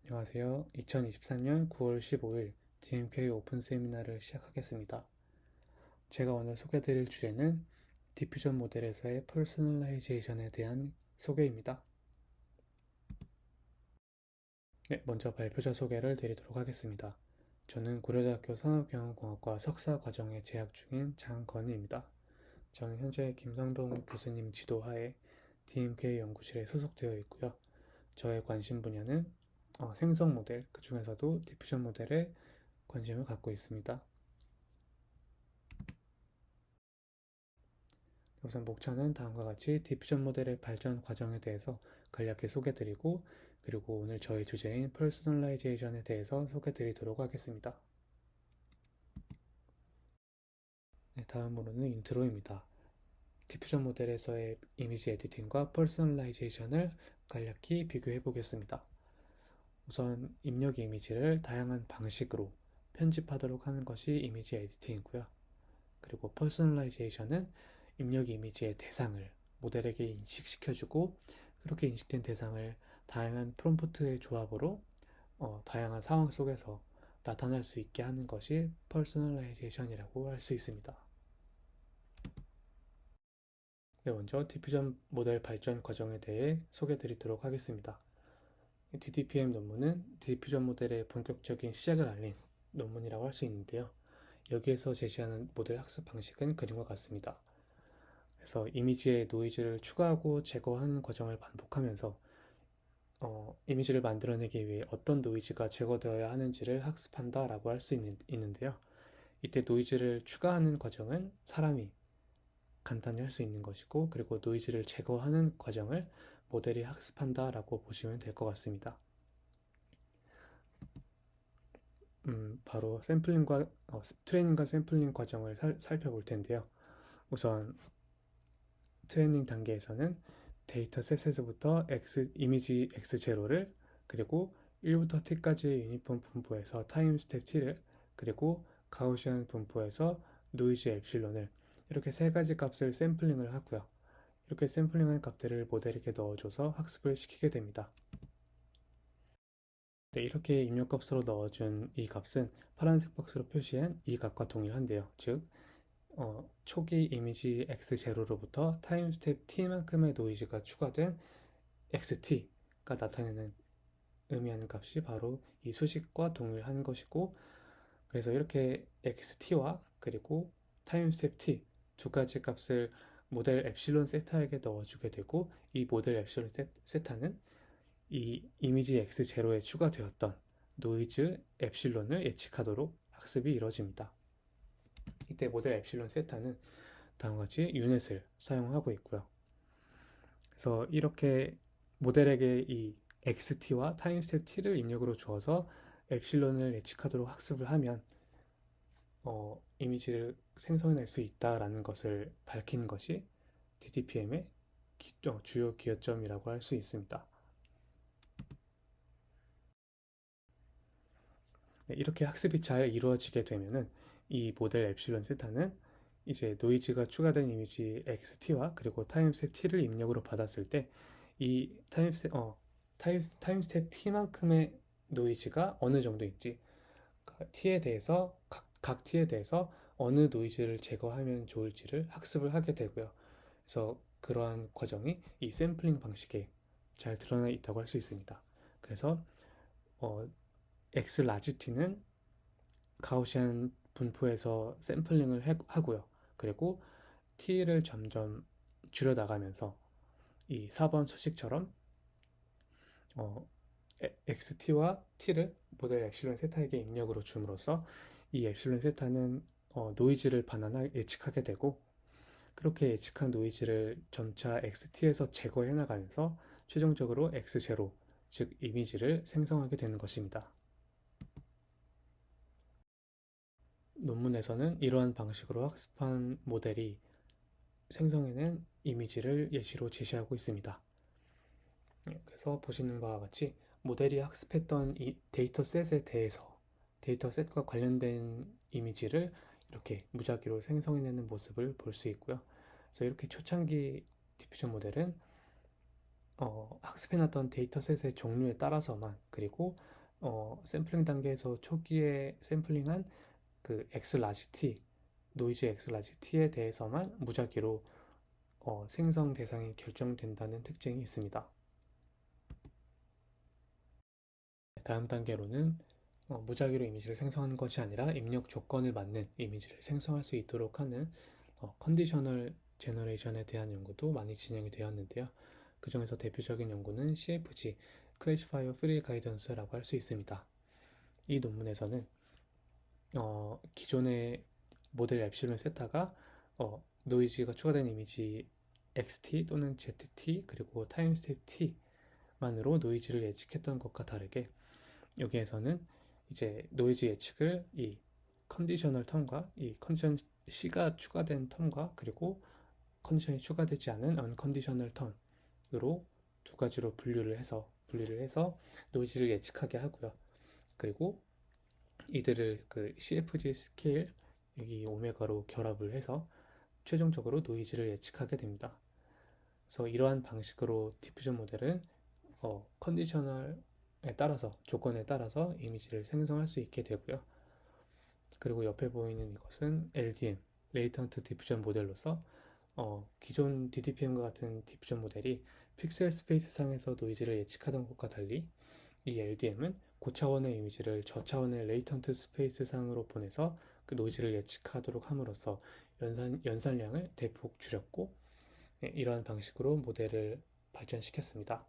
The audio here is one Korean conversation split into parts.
안녕하세요. 2023년 9월 15일 DMK 오픈 세미나를 시작하겠습니다. 제가 오늘 소개드릴 주제는 디퓨전 모델에서의 퍼스널라이제이션에 대한 소개입니다. 네, 먼저 발표자 소개를 드리도록 하겠습니다. 저는 고려대학교 산업경영공학과 석사 과정에 재학 중인 장건희입니다. 저는 현재 김성동 교수님 지도하에 DMK 연구실에 소속되어 있고요. 저의 관심 분야는 생성 모델, 그 중에서도 디퓨전 모델에 관심을 갖고 있습니다. 우선 목차는 다음과 같이 디퓨전 모델의 발전 과정에 대해서 간략히 소개드리고, 그리고 오늘 저희 주제인 퍼스널라이제이션에 대해서 소개드리도록 하겠습니다. 네, 다음으로는 인트로입니다. 디퓨전 모델에서의 이미지 에디팅과 퍼스널라이제이션을 간략히 비교해 보겠습니다. 우선 입력 이미지를 다양한 방식으로 편집하도록 하는 것이 이미지 에디팅이고요. 그리고 퍼스널라이제이션은 입력 이미지의 대상을 모델에게 인식시켜주고, 그렇게 인식된 대상을 다양한 프롬프트의 조합으로 다양한 상황 속에서 나타날 수 있게 하는 것이 퍼스널라이제이션이라고 할 수 있습니다. 네, 먼저 디퓨전 모델 발전 과정에 대해 소개 드리도록 하겠습니다. DDPM 논문은 디퓨전 모델의 본격적인 시작을 알린 논문이라고 할 수 있는데요. 여기에서 제시하는 모델 학습 방식은 그림과 같습니다. 그래서 이미지에 노이즈를 추가하고 제거하는 과정을 반복하면서 이미지를 만들어내기 위해 어떤 노이즈가 제거되어야 하는지를 학습한다라고 할 수 있는데요. 이때 노이즈를 추가하는 과정은 사람이 간단히 할 수 있는 것이고, 그리고 노이즈를 제거하는 과정을 모델이 학습한다라고 보시면 될 것 같습니다. 바로 트레이닝과 샘플링 과정을 살펴볼 텐데요. 우선 트레이닝 단계에서는 데이터셋에서부터 이미지 x0를, 그리고 1부터 t까지의 유니폼 분포에서 타임 스텝 t를, 그리고 가우시안 분포에서 노이즈 엡실론을, 이렇게 세 가지 값을 샘플링을 하고요. 이렇게 샘플링한 값들을 모델에게 넣어줘서 학습을 시키게 됩니다. 네, 이렇게 입력값으로 넣어준 이 값은 파란색 박스로 표시한 이 값과 동일한데요. 즉 초기 이미지 x0로부터 타임 스텝 t만큼의 노이즈가 추가된 xt,가 나타내는 의미하는 값이 바로 이 수식과 동일한 것이고, 그래서 이렇게 xt와 그리고 타임 스텝 t 두 가지 값을 모델 엡실론 세타에게 넣어주게 되고, 이 모델 엡실론 세타는 이 이미지 x0에 추가되었던 노이즈 엡실론을 예측하도록 학습이 이루어집니다. 이때 모델 엡실론 세타는 다음과 같이 유넷을 사용하고 있고요. 그래서 이렇게 모델에게 이 XT와 타임스텝 T를 입력으로 주어서 엡실론을 예측하도록 학습을 하면 이미지를 생성해낼 수 있다라는 것을 밝힌 것이 DDPM의 주요 기여점이라고 할 수 있습니다. 네, 이렇게 학습이 잘 이루어지게 되면은 이 모델 엡실론 세타는 이제 노이즈가 추가된 이미지 XT와 그리고 타임스텝 T를 입력으로 받았을 때 이 타임스텝 T만큼의 노이즈가 어느 정도인지, T에 대해서 각 T에 대해서 어느 노이즈를 제거하면 좋을지를 학습을 하게 되고요. 그래서 그러한 과정이 이 샘플링 방식에 잘 드러나 있다고 할 수 있습니다. 그래서 X 라지 T는 가우시안 분포에서 샘플링을 하고요. 그리고 T를 점점 줄여나가면서 이 4번 수식처럼 XT와 T를 모델 엡실론 세타에게 입력으로 줌으로써 이 엡실론 세타는 노이즈를 예측하게 되고, 그렇게 예측한 노이즈를 점차 XT에서 제거해 나가면서 최종적으로 X0, 즉 이미지를 생성하게 되는 것입니다. 논문에서는 이러한 방식으로 학습한 모델이 생성해낸 이미지를 예시로 제시하고 있습니다. 그래서 보시는 바와 같이 모델이 학습했던 이 데이터셋에 대해서 데이터셋과 관련된 이미지를 이렇게 무작위로 생성해내는 모습을 볼 수 있고요. 그래서 이렇게 초창기 디퓨전 모델은 학습해놨던 데이터셋의 종류에 따라서만, 그리고 샘플링 단계에서 초기에 샘플링한 그 X 라지 T, 노이즈 X 라지 T에 대해서만 무작위로 생성 대상이 결정된다는 특징이 있습니다. 다음 단계로는 무작위로 이미지를 생성하는 것이 아니라 입력 조건에 맞는 이미지를 생성할 수 있도록 하는 컨디셔널 제너레이션에 대한 연구도 많이 진행이 되었는데요. 그 중에서 대표적인 연구는 CFG, Classifier Free Guidance라고 할 수 있습니다. 이 논문에서는 기존의 모델 엡실론 세타가 노이즈가 추가된 이미지 XT 또는 ZT 그리고 타임 스텝 T만으로 노이즈를 예측했던 것과 다르게 여기에서는 이제 노이즈 예측을 이 컨디셔널 텀과 이 컨디션 C가 추가된 텀과 그리고 컨디션이 추가되지 않은 언컨디셔널 텀으로 두 가지로 분리를 해서 노이즈를 예측하게 하고요. 그리고 이들을 그 CFG 스케일 여기 오메가로 결합을 해서 최종적으로 노이즈를 예측하게 됩니다. 그래서 이러한 방식으로 디퓨전 모델은 컨디셔널에 따라서 조건에 따라서 이미지를 생성할 수 있게 되고요. 그리고 옆에 보이는 이것은 LDM, 레이턴트 디퓨전 모델로서 기존 DDPM과 같은 디퓨전 모델이 픽셀 스페이스 상에서 노이즈를 예측하던 것과 달리 이 LDM은 고차원의 이미지를 저차원의 레이턴트 스페이스 상으로 보내서 그 노이즈를 예측하도록 함으로써 연산량을 대폭 줄였고 이러한 방식으로 모델을 발전시켰습니다.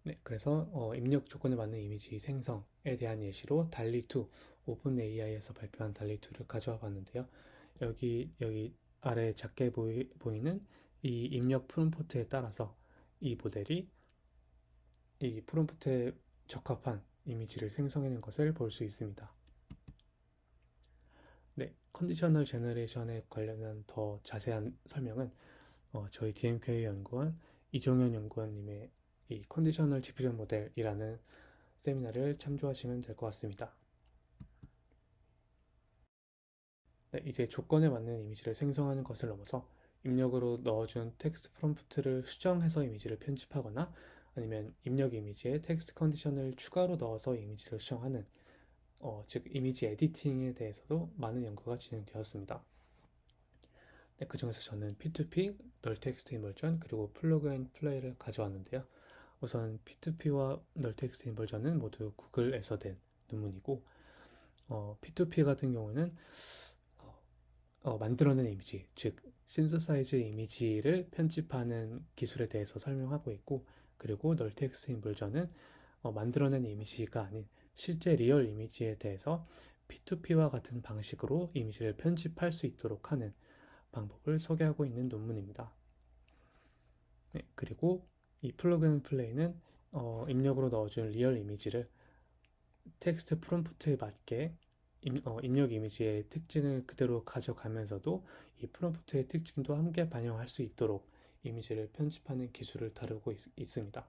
네, 그래서 입력 조건에 맞는 이미지 생성에 대한 예시로 달리2, 오픈 AI에서 발표한 달리2를 가져와 봤는데요. 여기 아래 작게 보이는 이 입력 프롬프트에 따라서 이 모델이 이 프롬프트에 적합한 이미지를 생성해낸 것을 볼 수 있습니다. 네, 컨디셔널 제너레이션에 관련한 더 자세한 설명은 저희 DMK 연구원 이종현 연구원님의 이 컨디셔널 디퓨전 모델이라는 세미나를 참조하시면 될 것 같습니다. 네, 이제 조건에 맞는 이미지를 생성하는 것을 넘어서 입력으로 넣어준 텍스트 프롬프트를 수정해서 이미지를 편집하거나 아니면 입력 이미지에 텍스트 컨디션을 추가로 넣어서 이미지를 수정하는 즉 이미지 에디팅에 대해서도 많은 연구가 진행되었습니다. 네, 그 중에서 저는 P2P, 널 텍스트 인버전 그리고 플러그 앤 플레이를 가져왔는데요. 우선 P2P와 널 텍스트 인버전은 모두 구글에서 된 논문이고 P2P 같은 경우는 만들어낸 이미지, 즉 신서사이즈 이미지를 편집하는 기술에 대해서 설명하고 있고 그리고 널 텍스트 인버전은 만들어낸 이미지가 아닌 실제 리얼 이미지에 대해서 P2P와 같은 방식으로 이미지를 편집할 수 있도록 하는 방법을 소개하고 있는 논문입니다. 네, 그리고 이 플러그 앤 플레이는 입력으로 넣어준 리얼 이미지를 텍스트 프롬프트에 맞게 입력 이미지의 특징을 그대로 가져가면서도 이 프롬프트의 특징도 함께 반영할 수 있도록 이미지를 편집하는 기술을 다루고 있습니다.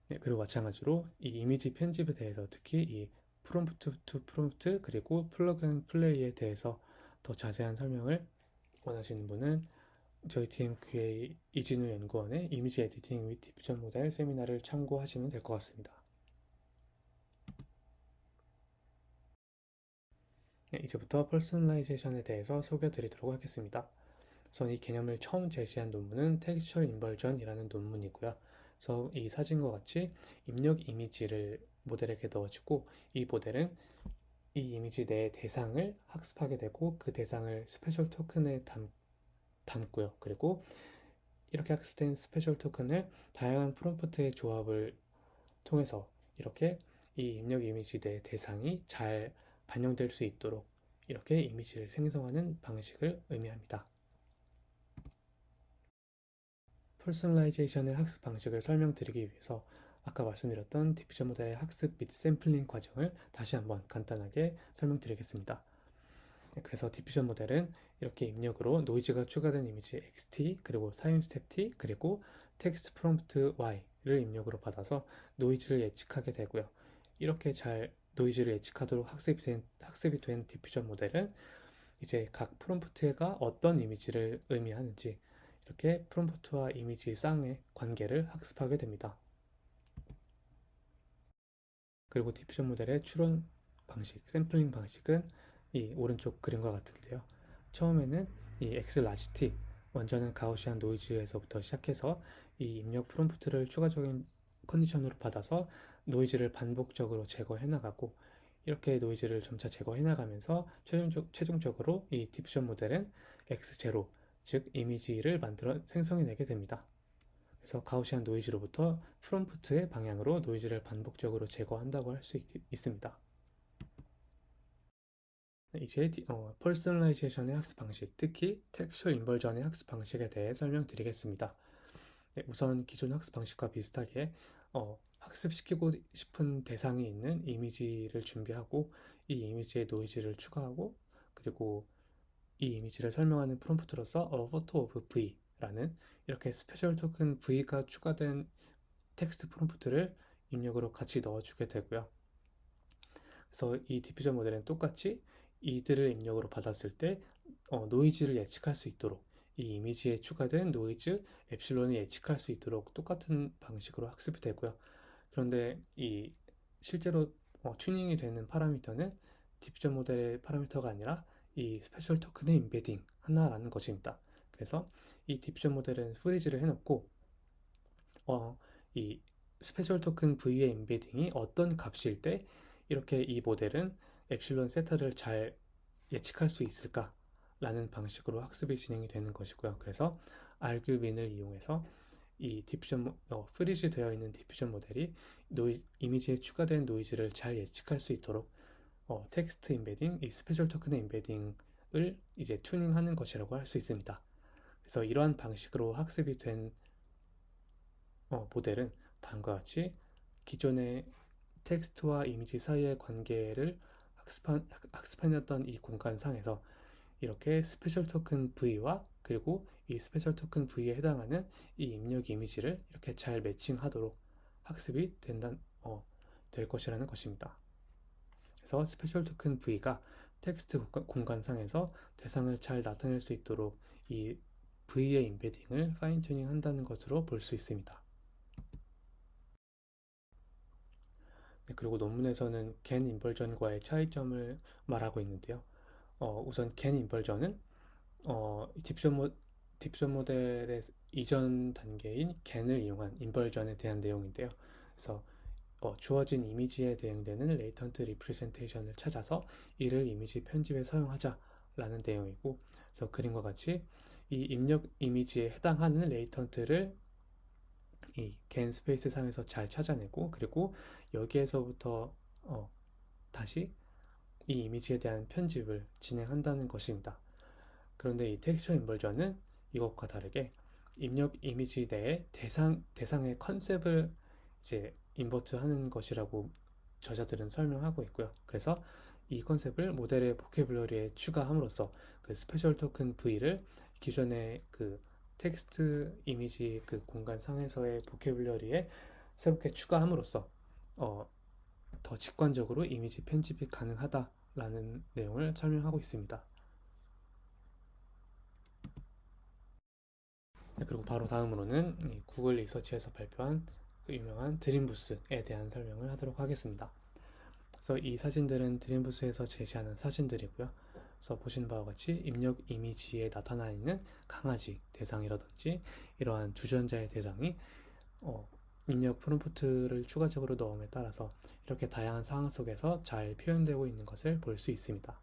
네, 그리고 마찬가지로 이 이미지 편집에 대해서 특히 이 프롬프트 투 프롬프트 그리고 플러그 앤 플레이에 대해서 더 자세한 설명을 원하시는 분은 저희 DMQA 이진우 연구원의 이미지 에디팅 윗 디퓨전 모델 세미나를 참고하시면 될 것 같습니다. 네, 이제부터 퍼스널라이제이션에 대해서 소개해드리도록 하겠습니다. 우선 이 개념을 처음 제시한 논문은 텍스처 인버전이라는 논문이고요. 그래서 이 사진과 같이 입력 이미지를 모델에게 넣어주고 이 모델은 이 이미지 내 대상을 학습하게 되고 그 대상을 스페셜 토큰에 담고요. 그리고 이렇게 학습된 스페셜 토큰을 다양한 프롬프트의 조합을 통해서 이렇게 이 입력 이미지 내 대상이 잘 반영될 수 있도록 이렇게 이미지를 생성하는 방식을 의미합니다. 퍼스널라이제이션의 학습 방식을 설명드리기 위해서 아까 말씀드렸던 디퓨전 모델의 학습 및 샘플링 과정을 다시 한번 간단하게 설명드리겠습니다. 그래서 디퓨전 모델은 이렇게 입력으로 노이즈가 추가된 이미지 XT 그리고 타임 스텝 T 그리고 텍스트 프롬프트 Y를 입력으로 받아서 노이즈를 예측하게 되고요. 이렇게 잘 노이즈를 예측하도록 학습이 된 디퓨전 모델은 이제 각 프롬프트가 어떤 이미지를 의미하는지 이렇게 프롬프트와 이미지 쌍의 관계를 학습하게 됩니다. 그리고 디퓨전 모델의 추론 방식, 샘플링 방식은 이 오른쪽 그림과 같은데요. 처음에는 이 X 라지 T, 먼저는 가우시안 노이즈에서부터 시작해서 이 입력 프롬프트를 추가적인 컨디션으로 받아서 노이즈를 반복적으로 제거해 나가고, 이렇게 노이즈를 점차 제거해 나가면서 최종적으로 이 디퓨전 모델은 X0, 즉 이미지를 만들어 생성해내게 됩니다. 그래서 가우시안 노이즈로부터 프롬프트의 방향으로 노이즈를 반복적으로 제거한다고 할 수 있습니다. 이제 퍼스널라이제이션의 학습 방식, 특히 텍스처 인버전의 학습 방식에 대해 설명드리겠습니다. 네, 우선 기존 학습 방식과 비슷하게 학습시키고 싶은 대상이 있는 이미지를 준비하고, 이 이미지에 노이즈를 추가하고, 그리고 이 이미지를 설명하는 프롬프트로서 a photo of V라는 이렇게 스페셜 토큰 V가 추가된 텍스트 프롬프트를 입력으로 같이 넣어주게 되고요. 그래서 이 디퓨전 모델은 똑같이 이들을 입력으로 받았을 때 노이즈를 예측할 수 있도록, 이 이미지에 추가된 노이즈 엡실론을 예측할 수 있도록 똑같은 방식으로 학습이 되고요. 그런데 이 실제로 튜닝이 되는 파라미터는 디퓨전 모델의 파라미터가 아니라 이 스페셜 토큰의 임베딩 하나라는 것입니다. 그래서 이 디퓨전 모델은 프리즈를 해놓고 이 스페셜 토큰 V의 임베딩이 어떤 값일 때 이렇게 이 모델은 엡실론 세타를 잘 예측할 수 있을까 라는 방식으로 학습이 진행이 되는 것이고요. 그래서 argmin을 이용해서 이 디퓨전 프리즈 되어 있는 디퓨전 모델이 이미지에 추가된 노이즈를 잘 예측할 수 있도록 텍스트 임베딩, 이 스페셜 토큰의 임베딩을 이제 튜닝하는 것이라고 할 수 있습니다. 그래서 이러한 방식으로 학습이 된 모델은 다음과 같이 기존의 텍스트와 이미지 사이의 관계를 학습해냈던 이 공간상에서 이렇게 스페셜 토큰 V와 그리고 이 스페셜 토큰 V에 해당하는 이 입력 이미지를 이렇게 잘 매칭하도록 학습이 될 것이라는 것입니다. 그래서 스페셜 토큰 V가 텍스트 공간상에서 대상을 잘 나타낼 수 있도록 이 V의 임베딩을 파인 튜닝 한다는 것으로 볼 수 있습니다. 네, 그리고 논문에서는 겐 인벌전과의 차이점을 말하고 있는데요. 우선 겐 인벌전은 딥션 모델의 이전 단계인 겐을 이용한 인벌전에 대한 내용인데요. 그래서 주어진 이미지에 대응되는 레이턴트 리프레젠테이션을 찾아서 이를 이미지 편집에 사용하자라는 내용이고, 그래서 그림과 같이 이 입력 이미지에 해당하는 레이턴트를 이 겐 스페이스 상에서 잘 찾아내고, 그리고 여기에서부터 다시 이 이미지에 대한 편집을 진행한다는 것입니다. 그런데 이 텍스처 인버전은 이것과 다르게 입력 이미지 내에 대상의 컨셉을 이제 인버트하는 것이라고 저자들은 설명하고 있고요. 그래서 이 컨셉을 모델의 보캐블러리에 추가함으로써 그 스페셜 토큰 V를 기존의 그 텍스트 이미지 그 공간 상에서의 보캐블러리에 새롭게 추가함으로써 더 직관적으로 이미지 편집이 가능하다라는 내용을 설명하고 있습니다. 네, 그리고 바로 다음으로는 구글 리서치에서 발표한 그 유명한 드림부스에 대한 설명을 하도록 하겠습니다. 그래서 이 사진들은 드림부스에서 제시하는 사진들이고요. 그래서 보시는 바와 같이 입력 이미지에 나타나 있는 강아지 대상이라든지 이러한 주전자의 대상이 입력 프롬프트를 추가적으로 넣음에 따라서 이렇게 다양한 상황 속에서 잘 표현되고 있는 것을 볼 수 있습니다.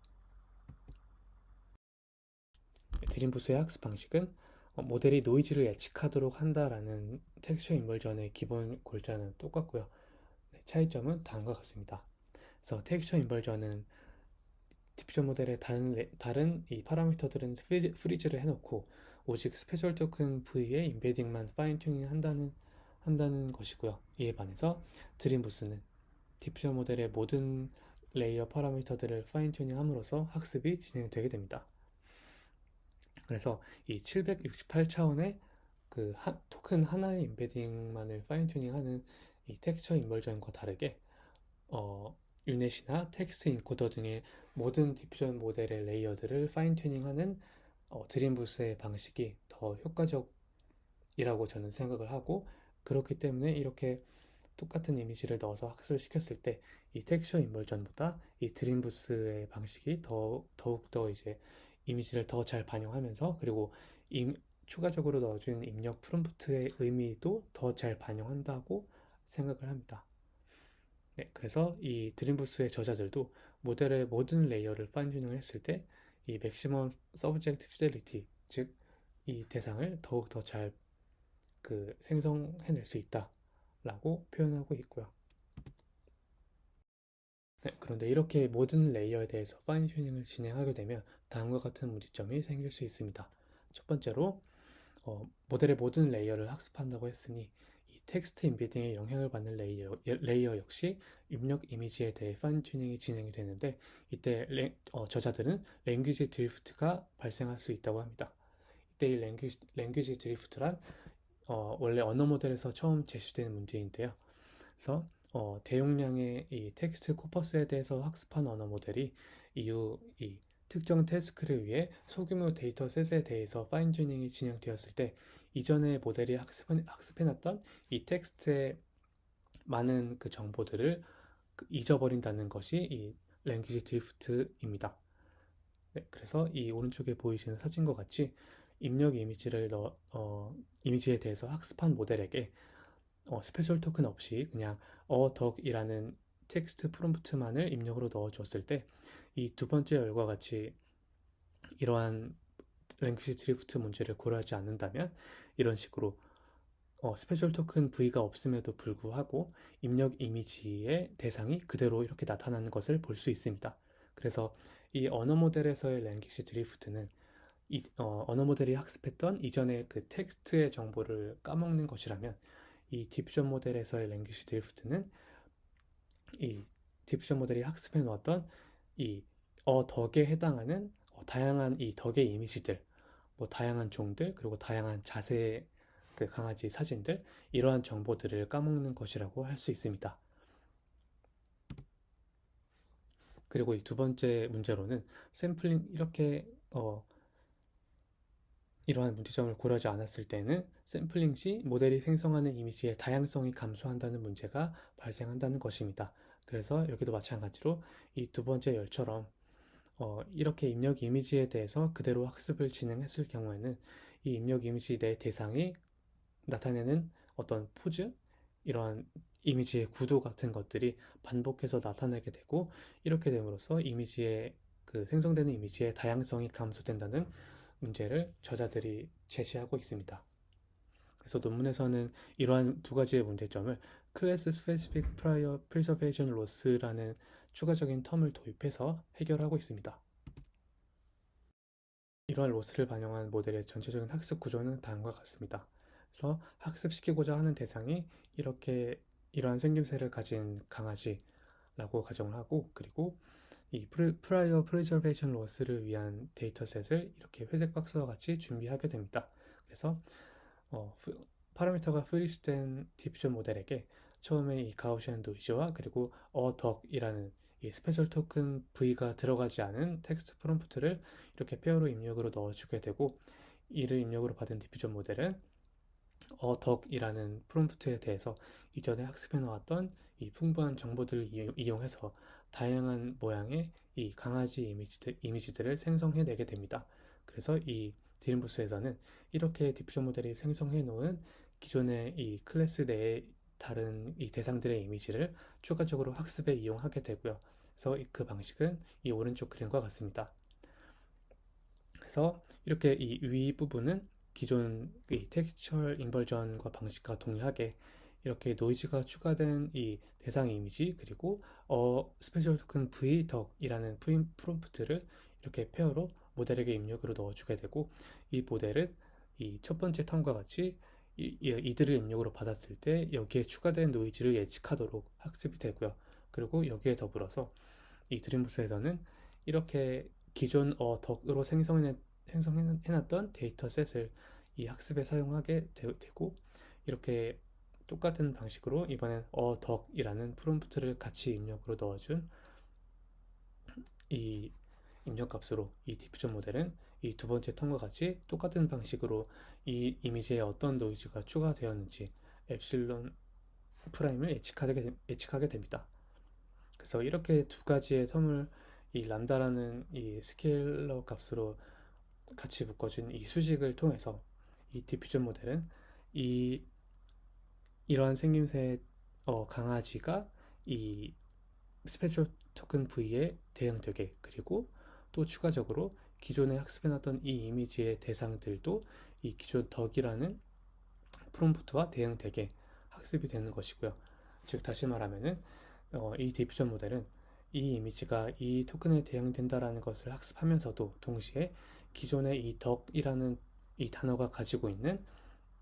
드림부스의 학습 방식은 모델이 노이즈를 예측하도록 한다라는 텍스처 인벌전의 기본 골자는 똑같고요. 네, 차이점은 다음과 같습니다. 그래서 텍스처 인벌전은 디퓨전 모델의 다른 이 파라미터들은 프리즈를 해놓고 오직 스페셜 토큰 V의 임베딩만 파인 튜닝 한다는 것이고요. 이에 반해서 드림부스는 디퓨전 모델의 모든 레이어 파라미터들을 파인 튜닝 함으로써 학습이 진행되게 됩니다. 그래서 이 768차원의 그 토큰 하나의 임베딩만을 파인 튜닝하는 이 텍스처 인벌전과 다르게 유넷이나 텍스트 인코더 등의 모든 디퓨전 모델의 레이어들을 파인 튜닝하는 드림부스의 방식이 더 효과적이라고 저는 생각을 하고, 그렇기 때문에 이렇게 똑같은 이미지를 넣어서 학습을 시켰을 때 이 텍스처 인벌전보다 이 드림부스의 방식이 더욱더 이제 이미지를 더 잘 반영하면서, 그리고 추가적으로 넣어준 입력 프롬프트의 의미도 더 잘 반영한다고 생각을 합니다. 네, 그래서 이 드림부스의 저자들도 모델의 모든 레이어를 파인튜닝을 했을 때 이 맥시멈 서브젝트 피델리티, 즉 이 대상을 더욱 더 잘 생성해낼 수 있다라고 표현하고 있고요. 네, 그런데 이렇게 모든 레이어에 대해서 파인튜닝을 진행하게 되면 다음과 같은 문제점이 생길 수 있습니다. 첫 번째로 모델의 모든 레이어를 학습한다고 했으니 이 텍스트 인베딩에 영향을 받는 레이어 역시 입력 이미지에 대해 파인 튜닝이 진행이 되는데, 이때 저자들은 랭귀지 드리프트가 발생할 수 있다고 합니다. 이때 이 랭귀지 드리프트란 원래 언어 모델에서 처음 제시되는 문제인데요. 그래서 대용량의 이 텍스트 코퍼스에 대해서 학습한 언어 모델이 이후 이 특정 태스크를 위해 소규모 데이터셋에 대해서 파인 튜닝이 진행되었을 때 이전에 모델이 학습해놨던 이 텍스트의 많은 그 정보들을 잊어버린다는 것이 이 랭귀지 드리프트입니다. 네, 그래서 이 오른쪽에 보이시는 사진과 같이 입력 이미지에 대해서 학습한 모델에게 스페셜 토큰 없이 그냥 덕이라는 텍스트 프롬프트만을 입력으로 넣어줬을 때 이 두 번째 열과 같이 이러한 랭귀지 드리프트 문제를 고려하지 않는다면 이런 식으로 스페셜 토큰 V가 없음에도 불구하고 입력 이미지의 대상이 그대로 이렇게 나타나는 것을 볼 수 있습니다. 그래서 이 언어 모델에서의 랭귀지 드리프트는 언어 모델이 학습했던 이전의 그 텍스트의 정보를 까먹는 것이라면, 이 디퓨전 모델에서의 랭귀지 드리프트는 이 디퓨전 모델이 학습해 놓았던 이 덕에 해당하는 다양한 이 덕의 이미지들, 뭐 다양한 종들, 그리고 다양한 자세의 그 강아지 사진들, 이러한 정보들을 까먹는 것이라고 할 수 있습니다. 그리고 이 두 번째 문제로는 샘플링 이러한 문제점을 고려하지 않았을 때는 샘플링 시 모델이 생성하는 이미지의 다양성이 감소한다는 문제가 발생한다는 것입니다. 그래서 여기도 마찬가지로 이 두 번째 열처럼 이렇게 입력 이미지에 대해서 그대로 학습을 진행했을 경우에는 이 입력 이미지 내 대상이 나타내는 어떤 포즈, 이러한 이미지의 구도 같은 것들이 반복해서 나타나게 되고, 이렇게 됨으로써 생성되는 이미지의 다양성이 감소된다는 문제를 저자들이 제시하고 있습니다. 그래서 논문에서는 이러한 두 가지의 문제점을 클래스 스페시픽 프라이어 프리저베이션 로스라는 추가적인 텀을 도입해서 해결하고 있습니다. 이러한 로스를 반영한 모델의 전체적인 학습 구조는 다음과 같습니다. 그래서 학습시키고자 하는 대상이 이러한 생김새를 가진 강아지라고 가정을 하고, 그리고 이 프라이어 프리저베이션 로스를 위한 데이터셋을 이렇게 회색 박스와 같이 준비하게 됩니다. 그래서 파라미터가 프리스된 디퓨전 모델에게 처음에 이 가우시안 노이즈와 그리고 덕이라는 이 스페셜 토큰 V가 들어가지 않은 텍스트 프롬프트를 이렇게 페어로 입력으로 넣어주게 되고, 이를 입력으로 받은 디퓨전 모델은 덕이라는 프롬프트에 대해서 이전에 학습해 놓았던 이 풍부한 정보들을 이용해서 다양한 모양의 이 강아지 이미지들을 생성해내게 됩니다. 그래서 이 드림부스에서는 이렇게 디퓨전 모델이 생성해 놓은 기존의 이 클래스 내의 다른 이 대상들의 이미지를 추가적으로 학습에 이용하게 되고요. 그래서 그 방식은 이 오른쪽 그림과 같습니다. 그래서 이렇게 이 위 부분은 기존 이 텍스처럴 인버전과 방식과 동일하게 이렇게 노이즈가 추가된 이 대상 이미지, 그리고 스페셜 토큰 V 덕이라는 프롬프트를 이렇게 페어로 모델에게 입력으로 넣어주게 되고, 이 모델은 이 첫 번째 텀과 같이 이들을 입력으로 받았을 때 여기에 추가된 노이즈를 예측하도록 학습이 되고요. 그리고 여기에 더불어서 이 드림부스에서는 이렇게 기존 덕으로 생성해놨던 데이터셋을 이 학습에 사용하게 되고, 이렇게 똑같은 방식으로 이번엔 덕이라는 프롬프트를 같이 입력으로 넣어준 이 입력값으로 이 디퓨전 모델은 이 두 번째 턴과 같이 똑같은 방식으로 이 이미지에 어떤 노이즈가 추가되었는지 엡실론 프라임을 예측하게 됩니다. 그래서 이렇게 두 가지의 텀을 이 람다라는 이 스케일러 값으로 같이 묶어준 이 수식을 통해서 이 디퓨전 모델은 이 이러한 생김새의 강아지가 이 스페셜 토큰 V에 대응되게, 그리고 또 추가적으로 기존에 학습해놨던 이 이미지의 대상들도 이 기존 덕이라는 프롬프트와 대응되게 학습이 되는 것이고요. 즉 다시 말하면은 이 디퓨전 모델은 이 이미지가 이 토큰에 대응된다라는 것을 학습하면서도 동시에 기존의 이 덕이라는 이 단어가 가지고 있는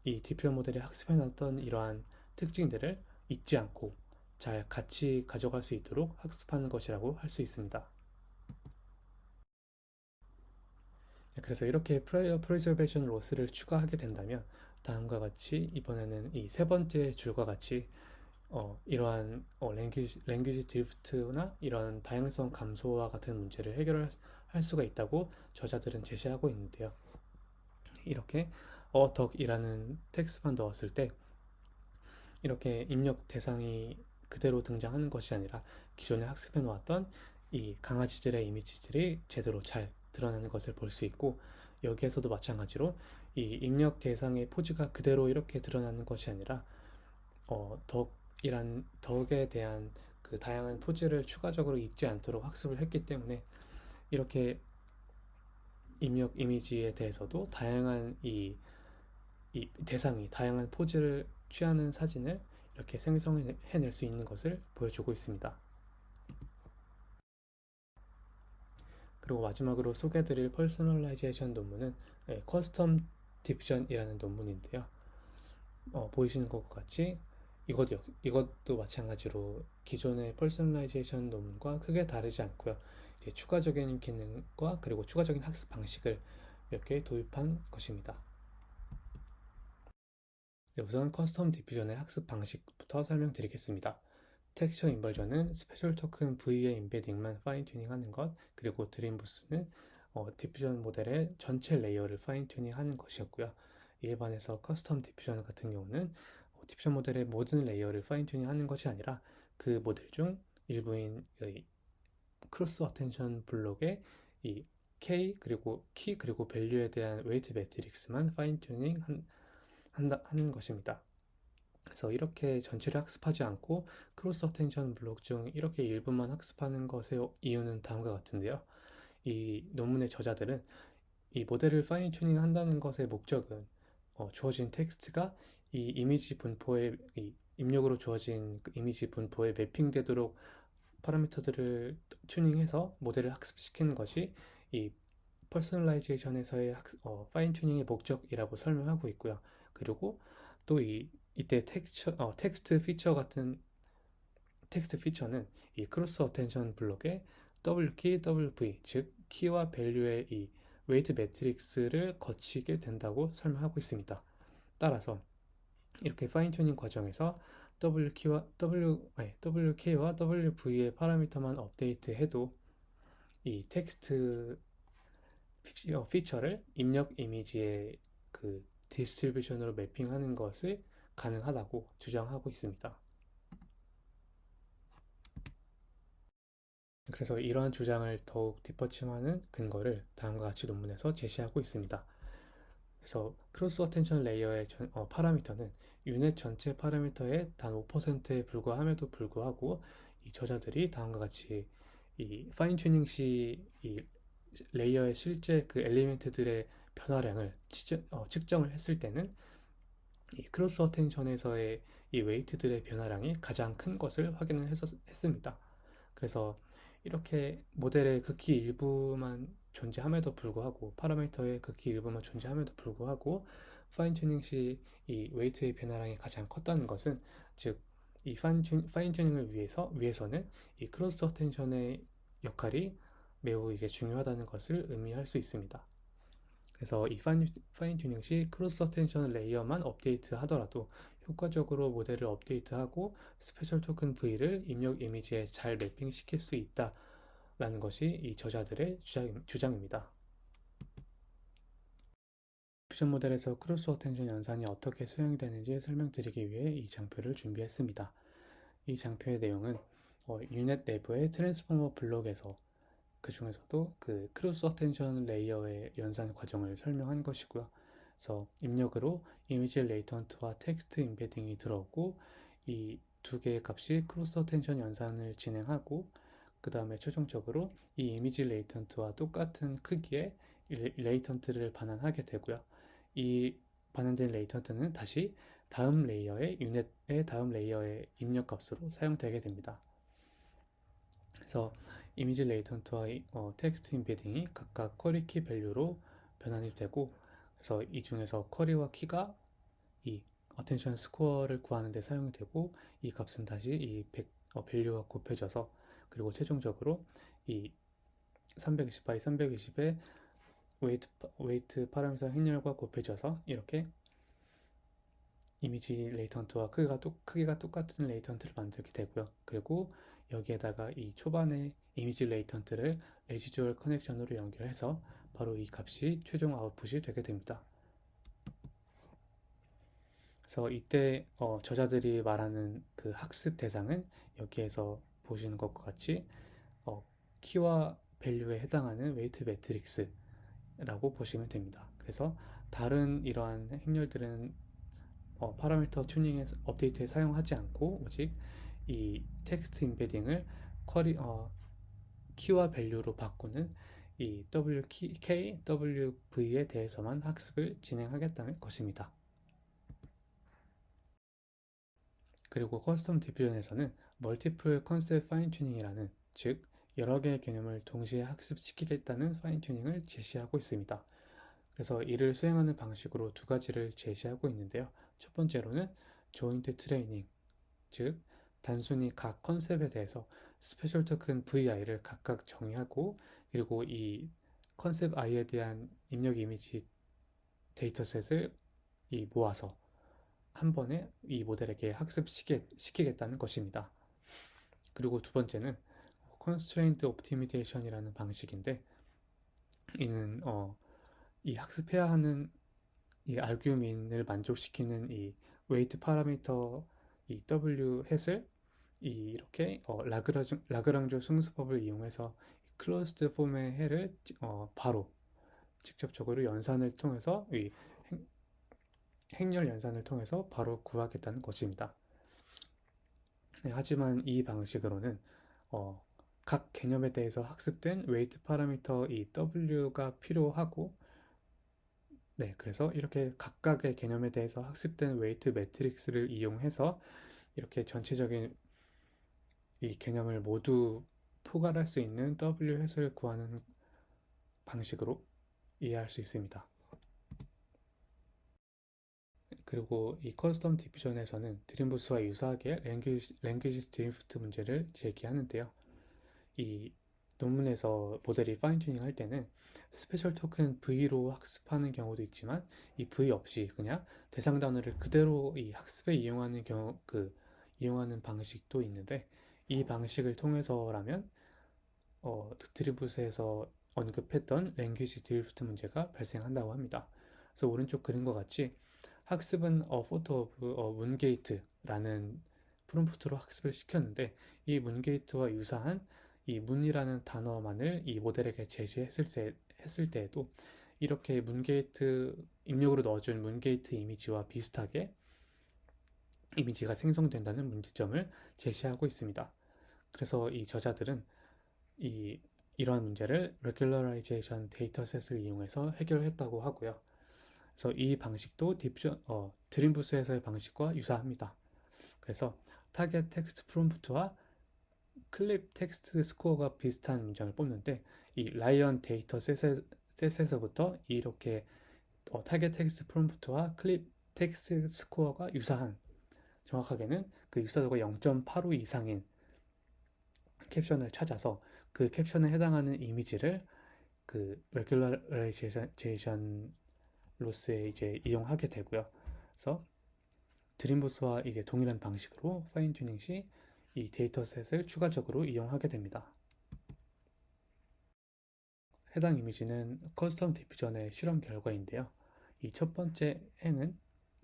이 디퓨전 모델이 학습해놨던 이러한 특징들을 잊지 않고 잘 같이 가져갈 수 있도록 학습하는 것이라고 할 수 있습니다. 그래서 이렇게 프리저베이션 로스를 추가하게 된다면 다음과 같이 이번에는 이 세 번째 줄과 같이 이러한 랭귀지 드리프트나 이런 다양성 감소와 같은 문제를 해결할 수가 있다고 저자들은 제시하고 있는데요. 이렇게 덕이라는 텍스트만 넣었을 때 이렇게 입력 대상이 그대로 등장하는 것이 아니라 기존에 학습해 놓았던 이 강아지들의 이미지들이 제대로 잘 드러나는 것을 볼 수 있고, 여기에서도 마찬가지로 이 입력 대상의 포즈가 그대로 이렇게 드러나는 것이 아니라 덕에 대한 그 다양한 포즈를 추가적으로 잊지 않도록 학습을 했기 때문에 이렇게 입력 이미지에 대해서도 다양한 이 대상이 다양한 포즈를 취하는 사진을 이렇게 생성해낼 수 있는 것을 보여주고 있습니다. 그리고 마지막으로 소개해드릴 퍼스널라이제이션 논문은 커스텀 디퓨전이라는 논문인데요. 보이시는 것과 같이 이것도 마찬가지로 기존의 퍼스널라이제이션 논문과 크게 다르지 않고요. 이제 추가적인 기능과 그리고 추가적인 학습 방식을 몇 개 도입한 것입니다. 우선 커스텀 디퓨전의 학습 방식부터 설명드리겠습니다. 텍스처 인버전은 스페셜 토큰 V의 임베딩만 파인 튜닝하는 것, 그리고 드림부스는 디퓨전 모델의 전체 레이어를 파인 튜닝하는 것이었고요. 이에 반해서 커스텀 디퓨전 같은 경우는 디퓨전 모델의 모든 레이어를 파인 튜닝하는 것이 아니라 그 모델 중 일부인 크로스 어텐션 블록의 이 K 그리고 키 그리고 밸류에 대한 웨이트 매트릭스만 파인 튜닝 하는 것입니다. 그래서 이렇게 전체를 학습하지 않고 크로스 어텐션 블록 중 이렇게 일부만 학습하는 것의 이유는 다음과 같은데요. 이 논문의 저자들은 이 모델을 파인 튜닝 한다는 것의 목적은 주어진 텍스트가 이 이미지 분포에 입력으로 주어진 그 이미지 분포에 매핑되도록 파라미터들을 튜닝해서 모델을 학습시키는 것이 이 퍼스널라이제이션에서의 파인 튜닝의 목적이라고 설명하고 있고요. 그리고 또 이때 텍스트 피처 같은 텍스트 피처는 이 크로스 어텐션 블록의 W키, WV, 즉 키와 밸류의 이 웨이트 매트릭스를 거치게 된다고 설명하고 있습니다. 따라서 이렇게 파인 튜닝 과정에서 WK와 WV의 파라미터만 업데이트해도 이 텍스트 피처를 입력 이미지의 그 디스트리뷰션으로 매핑하는 것을 가능하다고 주장하고 있습니다. 그래서 이러한 주장을 더욱 뒷받침하는 근거를 다음과 같이 논문에서 제시하고 있습니다. 그래서 크로스 어텐션 레이어의 파라미터는 유닛 전체 파라미터의 단 5%에 불과함에도 불구하고 이 저자들이 다음과 같이 이 파인 튜닝 시 이 레이어의 실제 그 엘리멘트들의 변화량을 측정을 했을 때는 이 크로스 어텐션에서의 이 웨이트들의 변화량이 가장 큰 것을 확인을 했습니다. 그래서 이렇게 모델의 극히 일부만 존재함에도 불구하고 파라미터의 극히 일부만 존재함에도 불구하고 파인 튜닝 시 이 웨이트의 변화량이 가장 컸다는 것은 즉 이 파인 튜닝을 위해서는 이 크로스 어텐션의 역할이 매우 이제 중요하다는 것을 의미할 수 있습니다. 그래서 이 파인 튜닝 시 크로스 어텐션 레이어만 업데이트 하더라도 효과적으로 모델을 업데이트하고 스페셜 토큰 V를 입력 이미지에 잘 매핑시킬 수 있다라는 것이 이 저자들의 주장입니다. 옵션 모델에서 크로스 어텐션 연산이 어떻게 수행되는지 설명드리기 위해 이 장표를 준비했습니다. 이 장표의 내용은 유닛 내부의 트랜스포머 블록에서 그 중에서도 그 크로스 어텐션 레이어의 연산 과정을 설명한 것이고요. 그래서 입력으로 이미지 레이턴트와 텍스트 임베딩이 들어오고 이 두 개의 값이 크로스 어텐션 연산을 진행하고 그 다음에 최종적으로 이 이미지 레이턴트와 똑같은 크기의 레이턴트를 반환하게 되고요. 이 반환된 레이턴트는 다시 다음 레이어의 유닛의 다음 레이어의 입력 값으로 사용되게 됩니다. 그래서 이미지 레이턴트와 텍스트 임베딩이 각각 쿼리 키 밸류로 변환이 되고, 그래서 이 중에서 쿼리와 키가 이 어텐션 스코어를 구하는 데 사용이 되고, 이 값은 다시 이 밸류와 곱해져서, 그리고 최종적으로 이 320 by 320의 웨이트 파라미터 행렬과 곱해져서 이렇게 이미지 레이턴트와 크기가 똑같은 레이턴트를 만들게 되고요. 그리고 여기에다가 이 초반에 이미지 레이턴트를 레지듀얼 커넥션으로 연결해서 바로 이 값이 최종 아웃풋이 되게 됩니다. 그래서 이때 저자들이 말하는 그 학습 대상은 여기에서 보시는 것과 같이 키와 밸류에 해당하는 웨이트 매트릭스라고 보시면 됩니다. 그래서 다른 이러한 행렬들은 파라미터 튜닝에 업데이트에 사용하지 않고 오직 이 텍스트 임베딩을 키와 밸류로 바꾸는 이 WK, WV에 대해서만 학습을 진행하겠다는 것입니다. 그리고 커스텀 디퓨전에서는 멀티플 컨셉 파인 튜닝이라는, 즉 여러 개의 개념을 동시에 학습시키겠다는 파인 튜닝을 제시하고 있습니다. 그래서 이를 수행하는 방식으로 두 가지를 제시하고 있는데요. 첫 번째로는 조인트 트레이닝, 즉 단순히 각 컨셉에 대해서 스페셜 토큰 VI를 각각 정의하고, 그리고 이 컨셉 I에 대한 입력 이미지 데이터셋을 모아서 한 번에 이 모델에게 학습시키겠다는 것입니다. 그리고 두 번째는 Constraint Optimization이라는 방식인데, 이는 이 학습해야 하는 이 알규민을 만족시키는 이 웨이트 파라미터 이 W 햇을 이렇게 라그랑주 승수법을 이용해서 클로즈드 폼의 해를 바로 직접적으로 연산을 통해서 이 행렬 연산을 통해서 바로 구하겠다는 것입니다. 네, 하지만 이 방식으로는 각 개념에 대해서 학습된 웨이트 파라미터 이 W가 필요하고, 네, 그래서 이렇게 각각의 개념에 대해서 학습된 웨이트 매트릭스를 이용해서 이렇게 전체적인 이 개념을 모두 포괄할 수 있는 W 햇을 구하는 방식으로 이해할 수 있습니다. 그리고 이 커스텀 디퓨전에서는 드림부스와 유사하게 랭귀지 드리프트 문제를 제기하는데요. 이 논문에서 모델이 파인 튜닝 할 때는 스페셜 토큰 V로 학습하는 경우도 있지만 이 V 없이 그냥 대상 단어를 그대로 이 학습에 이용하는 이용하는 방식도 있는데, 이 방식을 통해서라면 드리부스에서 언급했던 랭귀지 드리프트 문제가 발생한다고 합니다. 그래서 오른쪽 그림과 같이 학습은 포토 오브 문게이트라는 프롬프트로 학습을 시켰는데, 이 문게이트와 유사한 이 문이라는 단어만을 이 모델에게 제시했을 때에도 이렇게 문게이트 입력으로 넣어준 문게이트 이미지와 비슷하게 이미지가 생성된다는 문제점을 제시하고 있습니다. 그래서 이 저자들은 이러한 문제를 regularization 데이터셋을 이용해서 해결했다고 하고요. 그래서 이 방식도 드림부스에서의 방식과 유사합니다. 그래서 타겟 텍스트 프롬프트와 클립 텍스트 스코어가 비슷한 문장을 뽑는데, 이 라이언 데이터셋에서부터 이렇게 타겟 텍스트 프롬프트와 클립 텍스트 스코어가 유사한, 정확하게는 그 유사도가 0.85 이상인 캡션을 찾아서 그 캡션에 해당하는 이미지를 그 레귤러라이제이션로스에 이제 이용하게 되고요. 그래서 드림부스와 이제 동일한 방식으로 파인 튜닝 시 이 데이터셋을 추가적으로 이용하게 됩니다. 해당 이미지는 커스텀 디퓨전의 실험 결과인데요. 이 첫 번째 해는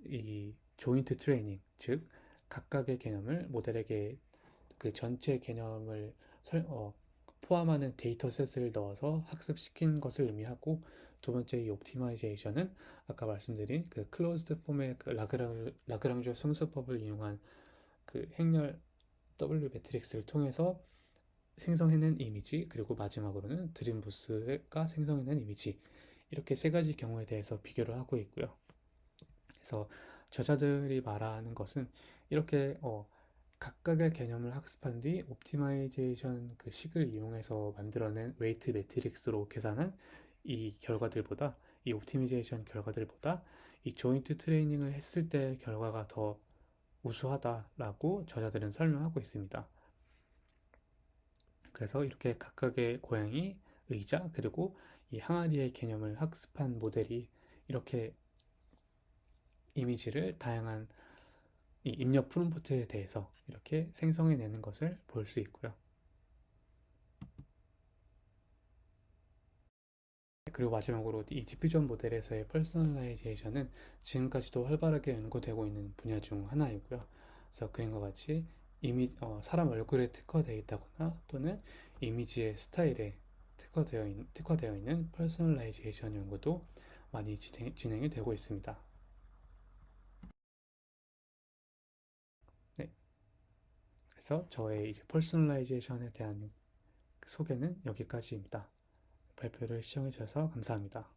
이 조인트 트레이닝, 즉 각각의 개념을 모델에게 그 전체 개념을 포함하는 데이터셋을 넣어서 학습시킨 것을 의미하고, 두 번째 이 옵티마이제이션은 아까 말씀드린 그 클로즈드 폼의 그 라그랑주 승수법을 이용한 그 행렬 W 매트릭스를 통해서 생성해낸 이미지, 그리고 마지막으로는 드림부스가 생성해낸 이미지, 이렇게 세 가지 경우에 대해서 비교를 하고 있고요. 그래서 저자들이 말하는 것은 이렇게 각각의 개념을 학습한 뒤 옵티마이제이션 그 식을 이용해서 만들어낸 웨이트 매트릭스로 계산한 이 결과들보다, 이 옵티마이제이션 결과들보다 이 조인트 트레이닝을 했을 때 결과가 더 우수하다라고 저자들은 설명하고 있습니다. 그래서 이렇게 각각의 고양이, 의자, 그리고 이 항아리의 개념을 학습한 모델이 이렇게 이미지를 다양한 이 입력 프롬프트에 대해서 이렇게 생성해내는 것을 볼 수 있고요. 그리고 마지막으로 이 디퓨전 모델에서의 퍼스널라이제이션은 지금까지도 활발하게 연구되고 있는 분야 중 하나이고요. 그래서 그림과 같이 사람 얼굴에 특화되어 있다거나 또는 이미지의 스타일에 특화되어 있는 퍼스널라이제이션 연구도 많이 진행이 되고 있습니다. 네, 그래서 저의 이제 퍼스널라이제이션에 대한 소개는 여기까지입니다. 발표를 시청해 주셔서 감사합니다.